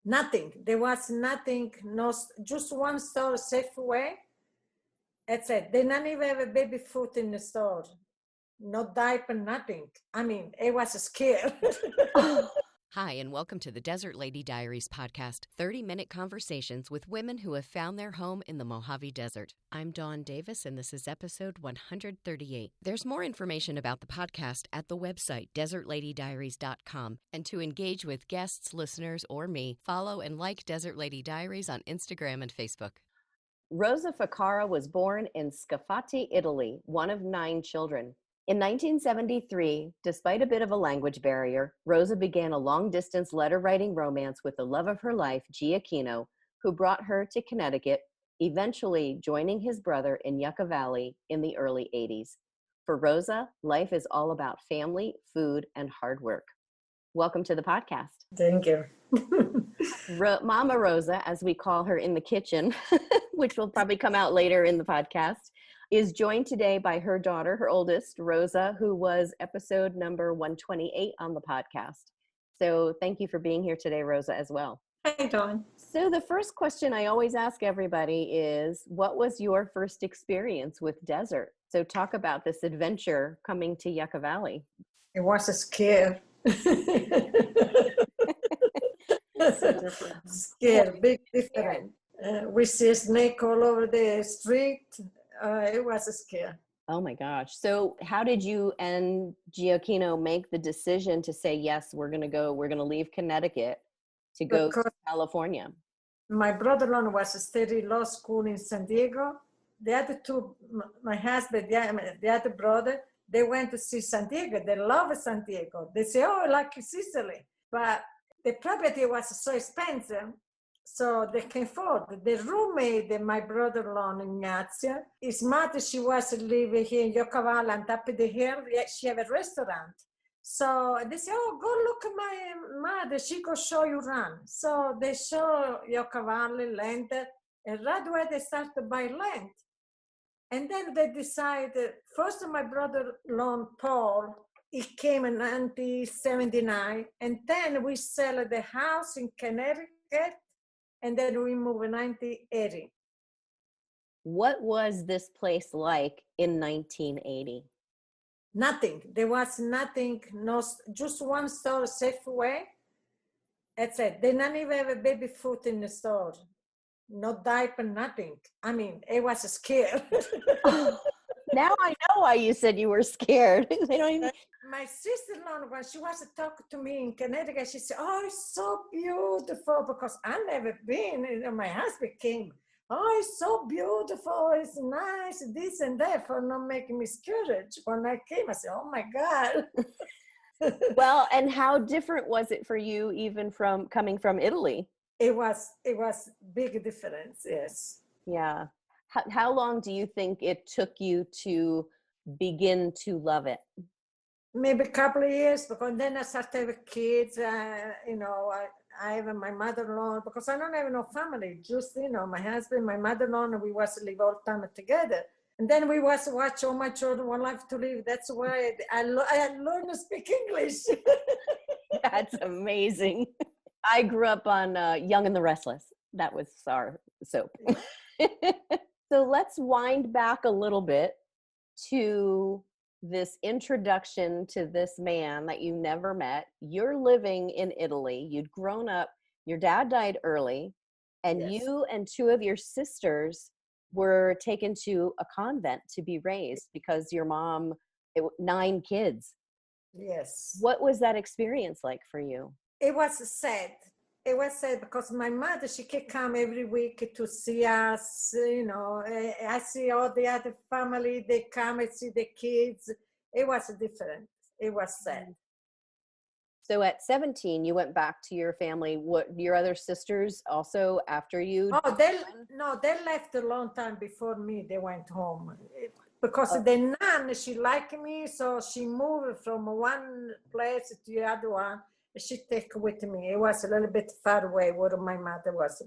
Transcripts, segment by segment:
Nothing. There was nothing, no, just one store, Safeway. That's it. They not even have a baby food in the store. No diaper, nothing. I mean, it was scared. Hi, and welcome to the Desert Lady Diaries podcast, 30-minute conversations with women who have found their home in the Mojave Desert. I'm Dawn Davis, and this is episode 138. There's more information about the podcast at the website, desertladydiaries.com. And to engage with guests, listeners, or me, follow and like Desert Lady Diaries on Instagram and Facebook. Rosa Ficara was born in Scafati, Italy, one of 9 children. In 1973, despite a bit of a language barrier, Rosa began a long-distance letter-writing romance with the love of her life, Gioacchino, who brought her to Connecticut, eventually joining his brother in Yucca Valley in the early 80s. For Rosa, life is all about family, food, and hard work. Welcome to the podcast. Thank you. Mama Rosa, as we call her in the kitchen, which will probably come out later in the podcast, is joined today by her daughter, her oldest, Rosa, who was episode number 128 on the podcast. So thank you for being here today, Rosa, as well. Hi, Dawn. So the first question I always ask everybody is, what was your first experience with desert? So talk about this adventure coming to Yucca Valley. It was scary. Scary, big difference. We see a snake all over the street. It was scary. Oh my gosh. So how did you and Gioacchino make the decision to say, yes, we're going to leave Connecticut to go to California? My brother-in-law was studying law school in San Diego. The other two, my husband, the other brother, they went to see San Diego. They love San Diego. They say, oh, like Sicily. But the property was so expensive, so they can't afford. The roommate, my brother-in-law, Ignazio, his mother, she was living here in Yucca Valley on top of the hill. She have a restaurant. So they say, oh, go look at my mother. She could show you around. So they show Yucca Valley land, and right away they start to buy land. And then they decided, first my brother-in-law, Paolo, he came in 1979, and then we sell the house in Connecticut, and then we moved in 1980. What was this place like in 1980? Nothing. There was nothing, no, just one store, Safeway. That's it. They not even have a baby food in the store. No diaper, nothing. I mean, it was scary. Now I know why you said you were scared. They don't even... My sister-in-law, when she was talking to me in Connecticut, she said, oh, it's so beautiful, because I never been, and my husband came, oh, it's so beautiful, it's nice, this and that, for not making me scared. When I came, I said, oh my God. Well, and how different was it for you, even from coming from Italy? It was big difference, yes. Yeah. How long do you think it took you to begin to love it? Maybe a couple of years, because then I started having kids. I have my mother-in-law, because I don't have no family. Just, my husband, my mother-in-law, and we was live all the time together. And then we was watch all my children, One Life to Live. That's why I learned to speak English. That's amazing. I grew up on Young and the Restless. That was our soap. So let's wind back a little bit to this introduction to this man that you never met. You're living in Italy. You'd grown up. Your dad died early, and yes, you and 2 of your sisters were taken to a convent to be raised because your mom, 9 kids. Yes. What was that experience like for you? It was sad. It was sad because my mother, she could come every week to see us, I see all the other family, they come and see the kids. It was different. It was sad. So at 17, you went back to your family. What, your other sisters also after you? Oh, they left a long time before me. They went home. Because the nun, she liked me, so she moved from one place to the other one. She take with me. It was a little bit far away where my mother was.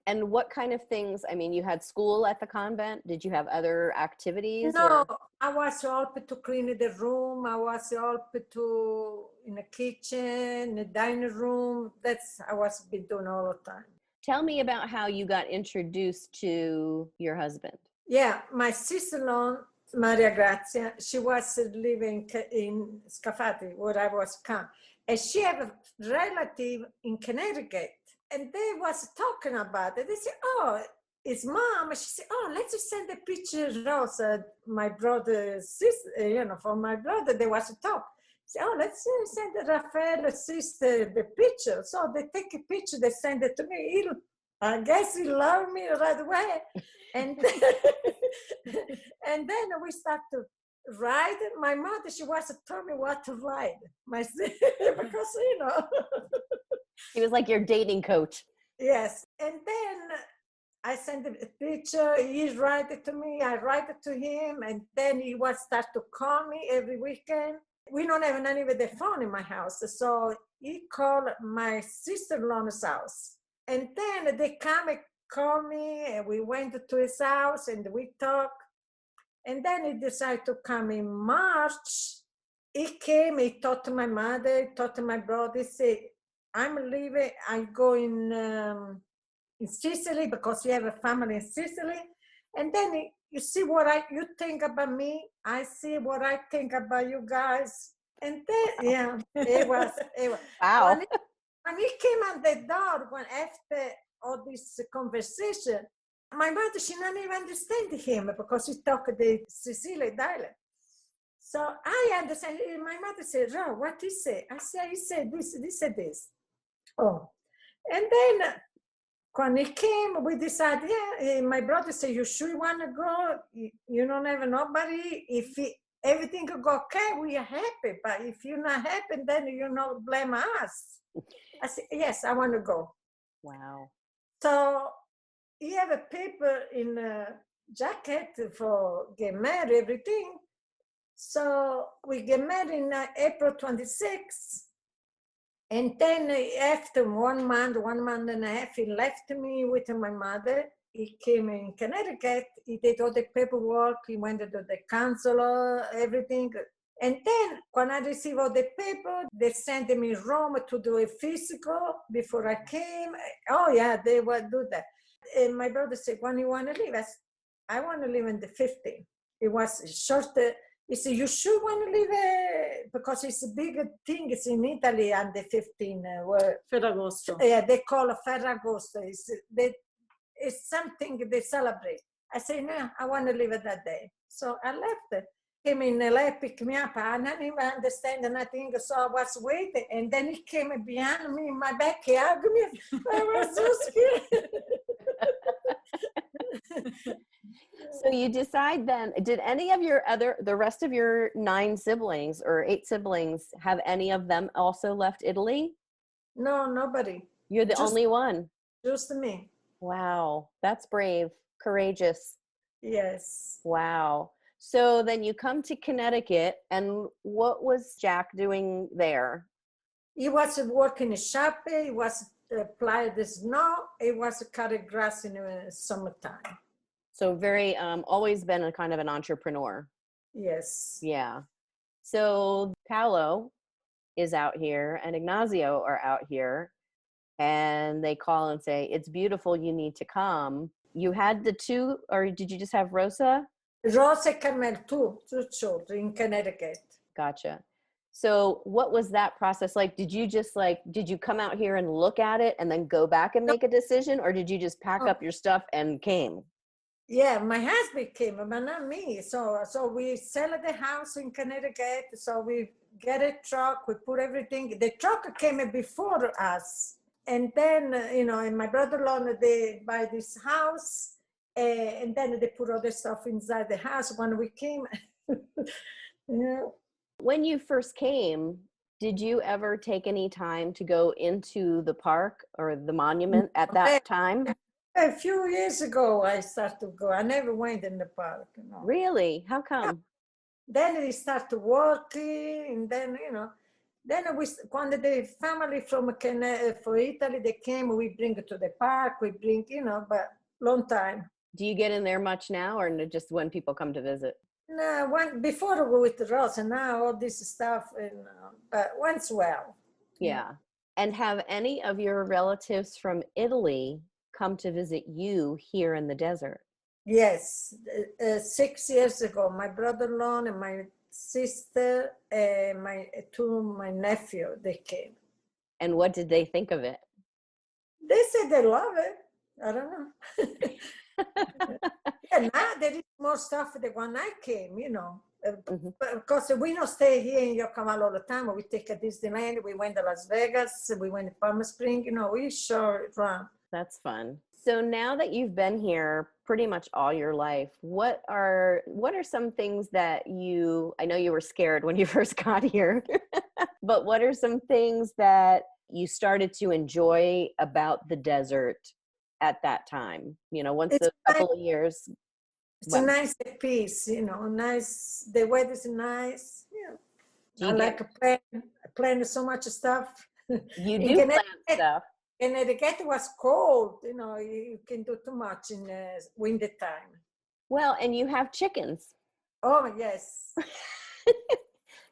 And what kind of things, I mean, you had school at the convent. Did you have other activities? No, Or? I was helped to clean the room. I was helped to in the kitchen, the dining room. I was been doing all the time. Tell me about how you got introduced to your husband. Yeah, my sister-in-law, Maria Grazia, she was living in Scafati, where I was come. And she had a relative in Connecticut. And they was talking about it. They said, oh, it's mom. And she said, oh, let's just send a picture, Rosa, my brother's sister, from my brother. They was to talk. Say, oh, let's send Raffaelle's sister the picture. So they take a picture, they send it to me. I guess he loved me right away. And and then we start to ride. My mother, she was to tell me what to ride. Because, He was like your dating coach. Yes. And then I sent him a picture. He write it to me. I write it to him. And then he was start to call me every weekend. We don't have any with the phone in my house. So he called my sister-in-law's house. And then they come and call me, and we went to his house and we talked. And then he decided to come in March. He came, he talked to my mother, he talked to my brother. He said, I'm leaving, I'm going in Sicily because we have a family in Sicily. And then you see what you think about me, I see what I think about you guys. And then, yeah, it was. Wow. When he came on the door, after all this conversation, my mother, she didn't even understand him because he talked the Sicilian dialect. So I understand. My mother said, Ro, what he say? I said, he said this, and this. Oh, and then when he came, we decided, my brother said, you sure want to go? You don't have nobody. If everything will go okay, we are happy. But if you're not happy, then you not blame us. I said, yes, I want to go. Wow. So he have a paper in a jacket for get married, everything. So we get married in April 26th. And then after 1 month, 1.5 months, he left me with my mother. He came in Connecticut. He did all the paperwork. He went to the counselor, everything. And then when I received all the paper, they sent me in Rome to do a physical before I came. Oh, yeah, they would do that. And my brother said, when you want to leave? I said, I want to live in the 15th. It was short. He said, you sure want to live? Because it's a big thing. It's in Italy on the 15th. Ferragosto. Yeah, they call it Ferragosto. It's something they celebrate. I said, no, I want to live it that day. So I left it. Came in LA, picked me up. I didn't even understand nothing, so I was waiting. And then he came behind me in my back, he hugged me. I was so scared. So you decide then, did any of the rest of your 9 siblings or 8 siblings, have any of them also left Italy? No, nobody. You're the only one. Just me. Wow. That's brave, courageous. Yes. Wow. So then you come to Connecticut, and what was Jack doing there? He was working in a shop. He was applying the snow. He was cutting grass in the summertime. So very, always been a kind of an entrepreneur. Yes. Yeah. So Paolo is out here and Ignazio are out here, and they call and say, it's beautiful, you need to come. You had the 2, or did you just have Rosa? Rosa and Carmela, two children in Connecticut. Gotcha. So what was that process like? Did you come out here and look at it and then go back and make a decision? Or did you just pack up your stuff and came? Yeah, my husband came, but not me. So we sell the house in Connecticut. So we get a truck, we put everything. The truck came before us. And then, and my brother-in-law, they buy this house. And then they put all the stuff inside the house when we came. Yeah. When you first came, did you ever take any time to go into the park or the monument at that time? A few years ago, I started to go. I never went in the park. Really? How come? Then we started working, and then, Then when the family from Italy, they came, we bring it to the park, we bring, but long time. Do you get in there much now, or just when people come to visit? No, before we with Rosa, now all this stuff, but once well. Yeah. And have any of your relatives from Italy come to visit you here in the desert? Yes, 6 years ago, my brother-in-law and my sister and my nephew, they came. And what did they think of it? They said they love it. I don't know. Yeah, now there is more stuff than when I came, But because we don't stay here in Yucca Valley all the time. We take a Disneyland, we went to Las Vegas, we went to Palm Springs, we sure run. That's fun. So now that you've been here pretty much all your life, what are some things that I know you were scared when you first got here, but what are some things that you started to enjoy about the desert at that time? Once those couple of years. It's a nice piece, nice. The weather's nice. Yeah. I like plan so much stuff. You do plan stuff. Connecticut was cold, you can do too much in winter time. Well, and you have chickens. Oh, yes.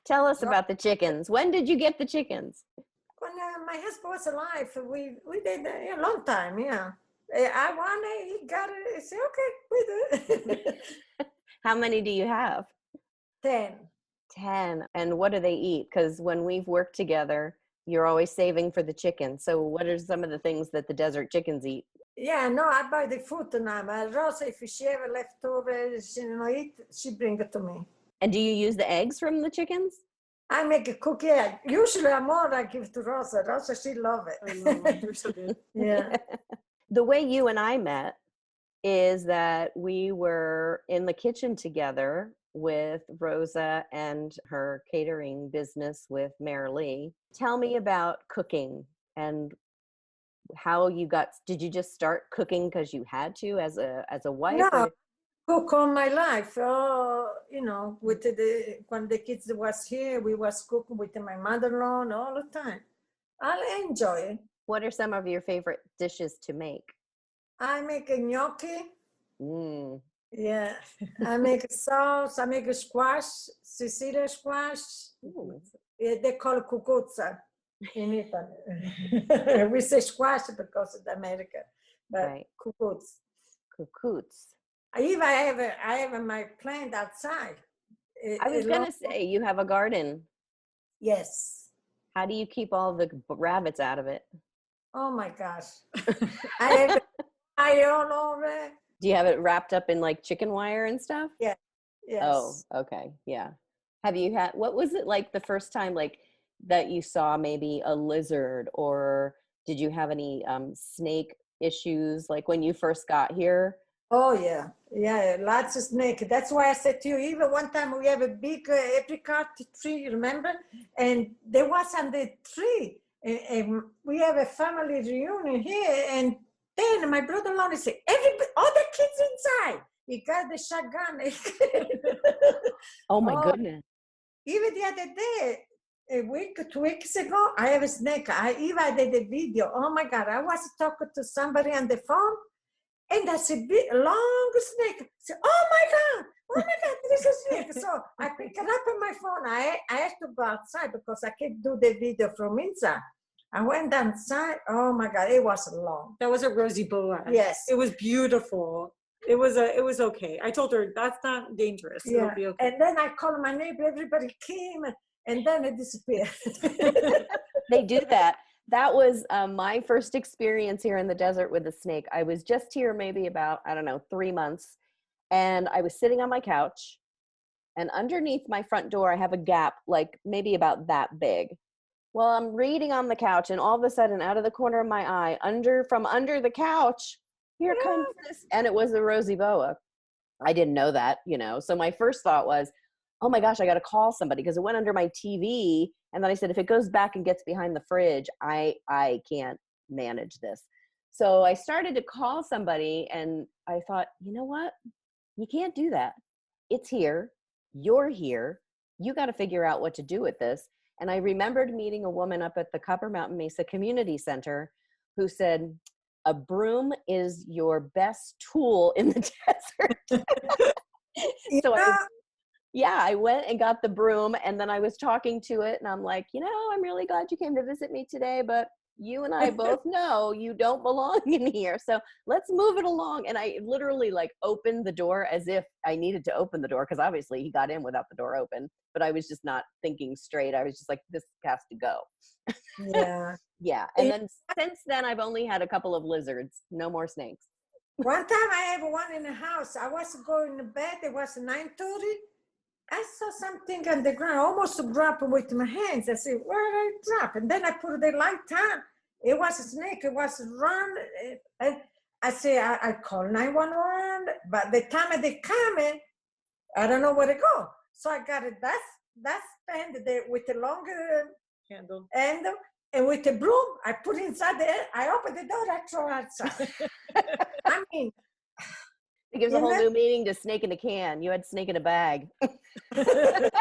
Tell us about the chickens. When did you get the chickens? When my husband was alive, we did a long time, yeah. I wanted, he got it. I said, okay, we do it. How many do you have? 10. 10. And what do they eat? Because when we've worked together, you're always saving for the chicken. So what are some of the things that the desert chickens eat? Yeah, no, I buy the food now. Rosa, if she ever leftover, she bring it to me. And do you use the eggs from the chickens? I make a cookie egg. Usually more I give to Rosa. Rosa, she love it. I love it. They're so good. Yeah. The way you and I met is that we were in the kitchen together with Rosa and her catering business with Mary Lee. Tell me about cooking and how did you just start cooking because you had to as a wife? No, cook all my life. With when the kids was here, we was cooking with my mother-in-law all the time. I enjoy it. What are some of your favorite dishes to make? I make a gnocchi. Mm. Yeah. I make a sauce. I make a squash, Sicilian squash. Yeah, they call it cucuzza in Italy. We say squash because of America, but right. Cucuzza. I have my plant outside. I was going to say, you have a garden. Yes. How do you keep all the rabbits out of it? Oh my gosh. I have it all over. Do you have it wrapped up in like chicken wire and stuff? Yeah. Yes. Oh, okay. Yeah. What was it like the first time that you saw maybe a lizard, or did you have any snake issues like when you first got here? Oh yeah. Yeah, lots of snake. That's why I said to you, even one time we have a big apricot tree, you remember? And there was on the tree, and we have a family reunion here, and then my brother-in-law said, all the kids inside. He got the shotgun. Oh my goodness. Even the other day, 2 weeks ago, I have a snake. I did a video. Oh my God, I was talking to somebody on the phone, and that's a big, long snake. I said, oh my God, there's a snake. So I pick it up on my phone. I had to go outside because I can't do the video from inside. I went outside. Oh my God, it was long. That was a rosy boa. Yes. It was beautiful. It was okay. I told her that's not dangerous. Yeah. It'll be okay. And then I called my neighbor, everybody came, and then it disappeared. They do that. That was my first experience here in the desert with a snake. I was just here maybe about, 3 months, and I was sitting on my couch, and underneath my front door, I have a gap like maybe about that big. Well, I'm reading on the couch, and all of a sudden, out of the corner of my eye, from under the couch, here comes this, and it was a rosy boa. I didn't know that, So my first thought was, oh my gosh, I got to call somebody because it went under my TV. And then I said, if it goes back and gets behind the fridge, I can't manage this. So I started to call somebody, and I thought, you know what? You can't do that. It's here. You're here. You got to figure out what to do with this. And I remembered meeting a woman up at the Copper Mountain Mesa Community Center who said, a broom is your best tool in the desert. So I went and got the broom, and then I was talking to it, and I'm like, I'm really glad you came to visit me today, but you and I both know you don't belong in here. So let's move it along. And I literally like opened the door as if I needed to open the door, because obviously he got in without the door open, but I was just not thinking straight. I was just like, this has to go. Yeah. Yeah. And then since then, I've only had a couple of lizards, no more snakes. One time I have one in the house. I was going to bed. It was 9:30. I saw something on the ground. I almost dropped with my hands. I said, where did I drop? And then I put the light on. It was a snake. It was run. And I say, I call 911. But the time they come, I don't know where to go. So I got that stand there with the longer handle. And with the broom, I put inside there. I opened the door. I throw outside. I mean, it gives a whole new meaning to snake in a can. You had snake in a bag. I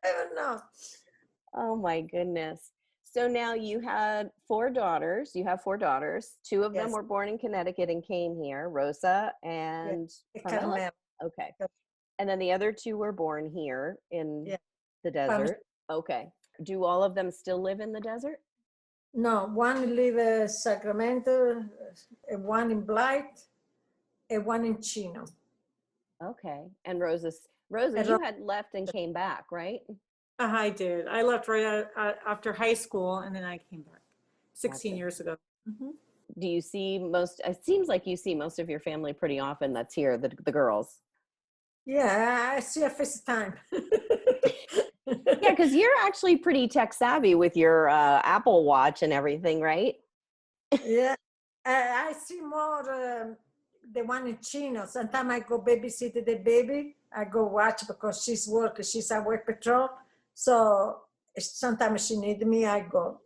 don't know. Oh my goodness. So now you had 4 daughters. You have 4 daughters. 2 of them were born in Connecticut and came here, Rosa and Carmela. Okay. And then the other 2 were born here in the desert. Okay. Do all of them still live in the desert? No, one live in Sacramento, one in Blight, and one in Chino. Okay. And Rosa, you had left and came back, right? I did. I left right after high school, and then I came back 16 years ago. Mm-hmm. Do you see it seems like you see most of your family pretty often that's here, the girls. Yeah, I see a first time. Yeah, because you're actually pretty tech savvy with your Apple Watch and everything, right? Yeah, I see more the one in Chino. Sometimes I go babysit the baby. I go watch because she's working. She's at work patrol. So sometimes she need me, I go.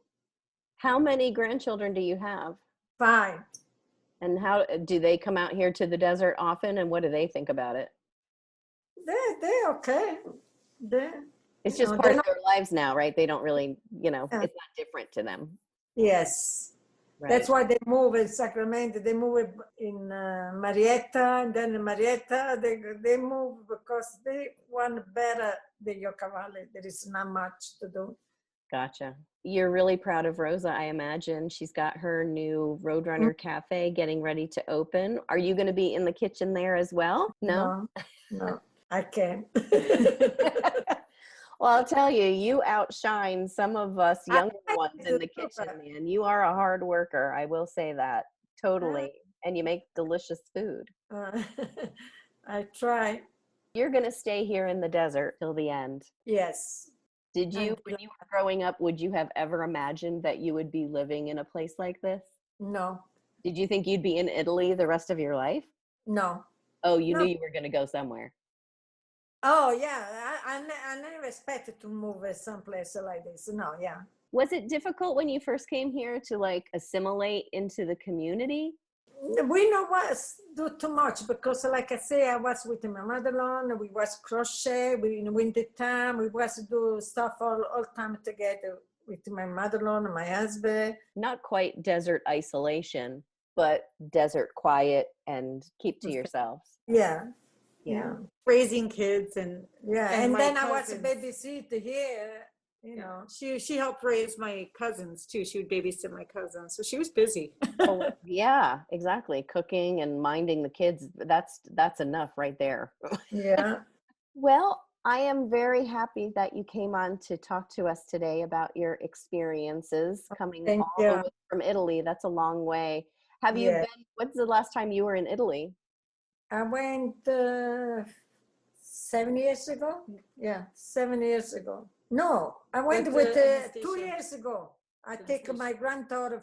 How many grandchildren do you have? 5. And how do they come out here to the desert often? And what do they think about it? They're okay. It's just part of their lives now, right? They don't really, it's not different to them. Yes. Right. That's why they move in Sacramento. They move in Marietta, and then in Marietta, they move because they want better the Yucca Valley. There is not much to do. Gotcha. You're really proud of Rosa, I imagine. She's got her new Roadrunner Cafe getting ready to open. Are you going to be in the kitchen there as well? No, I can't. Well, I'll tell you, you outshine some of us younger ones in the kitchen, man. You are a hard worker. I will say that. Totally. And you make delicious food. I try. You're going to stay here in the desert till the end. Yes. Did you, when you were growing up, would you have ever imagined that you would be living in a place like this? No. Did you think you'd be in Italy the rest of your life? No. Oh, you knew you were going to go somewhere. Oh, yeah. I never expected to move someplace like this. No, yeah. Was it difficult when you first came here to like assimilate into the community? We know do too much because, like I say, I was with my mother-in-law. We was crochet. In winter time, we was do stuff all time together with my mother-in-law and my husband. Not quite desert isolation, but desert quiet and keep to yourselves. Yeah. Yeah. Raising kids and then I was a babysitter here. She helped raise my cousins too. She would babysit my cousins, so she was busy. Oh, yeah, exactly. Cooking and minding the kids. That's enough right there. Yeah. Well, I am very happy that you came on to talk to us today about your experiences coming all the way from Italy. That's a long way. Have you been? When's the last time you were in Italy? I went 7 years ago. Yeah, 7 years ago. No, I went with 2 years ago. I take my granddaughter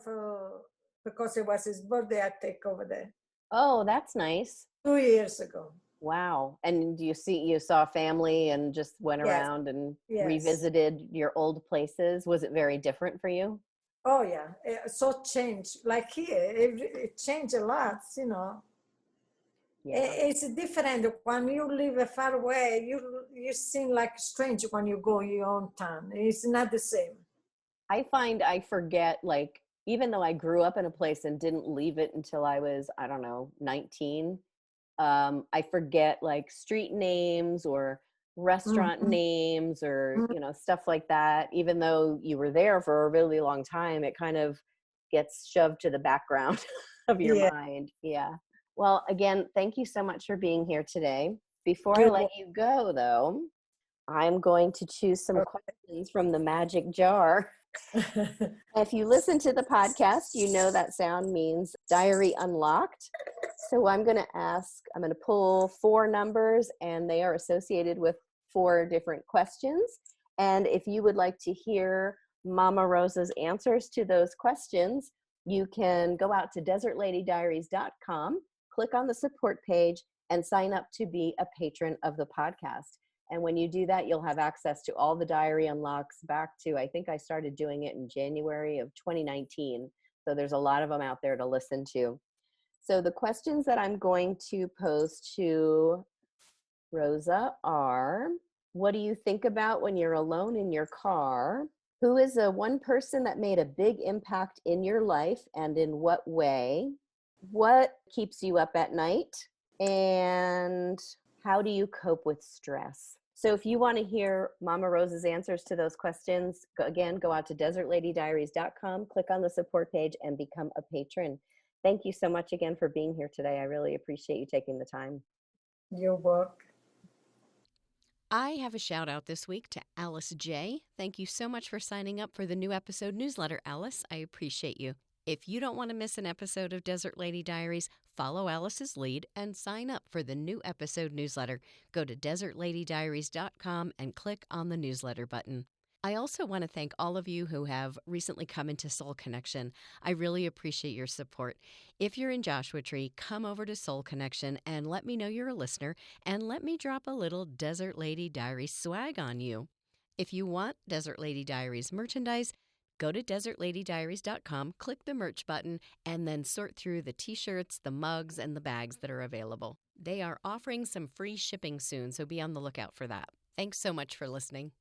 because it was his birthday. I take over there. Oh, that's nice. 2 years ago. Wow. And you saw family and just went around and revisited your old places. Was it very different for you? Oh yeah, so changed. Like here, it changed a lot. Yeah. It's different when you live far away. You seem like strange when you go your own town. It's not the same. I find I forget, like, even though I grew up in a place and didn't leave it until I was, I don't know, 19, I forget like street names or restaurant Mhm. names or, stuff like that. Even though you were there for a really long time, it kind of gets shoved to the background of your Yeah. mind. Yeah. Well, again, thank you so much for being here today. Before I You're let you go, though, I'm going to choose some questions from the magic jar. If you listen to the podcast, you know that sound means diary unlocked. So I'm going to pull 4 numbers, and they are associated with 4 different questions. And if you would like to hear Mama Rosa's answers to those questions, you can go out to desertladydiaries.com, click on the support page, and sign up to be a patron of the podcast. And when you do that, you'll have access to all the diary unlocks back to, I think I started doing it in January of 2019. So there's a lot of them out there to listen to. So the questions that I'm going to pose to Rosa are, what do you think about when you're alone in your car? Who is one person that made a big impact in your life, and in what way? What keeps you up at night? And how do you cope with stress? So if you want to hear Mama Rosa's answers to those questions, go out to desertladydiaries.com, click on the support page, and become a patron. Thank you so much again for being here today. I really appreciate you taking the time. You're welcome. I have a shout out this week to Alice J. Thank you so much for signing up for the new episode newsletter, Alice. I appreciate you. If you don't want to miss an episode of Desert Lady Diaries, follow Alice's lead and sign up for the new episode newsletter. Go to desertladydiaries.com and click on the newsletter button. I also want to thank all of you who have recently come into Soul Connection. I really appreciate your support. If you're in Joshua Tree, come over to Soul Connection and let me know you're a listener, and let me drop a little Desert Lady Diaries swag on you. If you want Desert Lady Diaries merchandise, go to desertladydiaries.com, click the merch button, and then sort through the t-shirts, the mugs, and the bags that are available. They are offering some free shipping soon, so be on the lookout for that. Thanks so much for listening.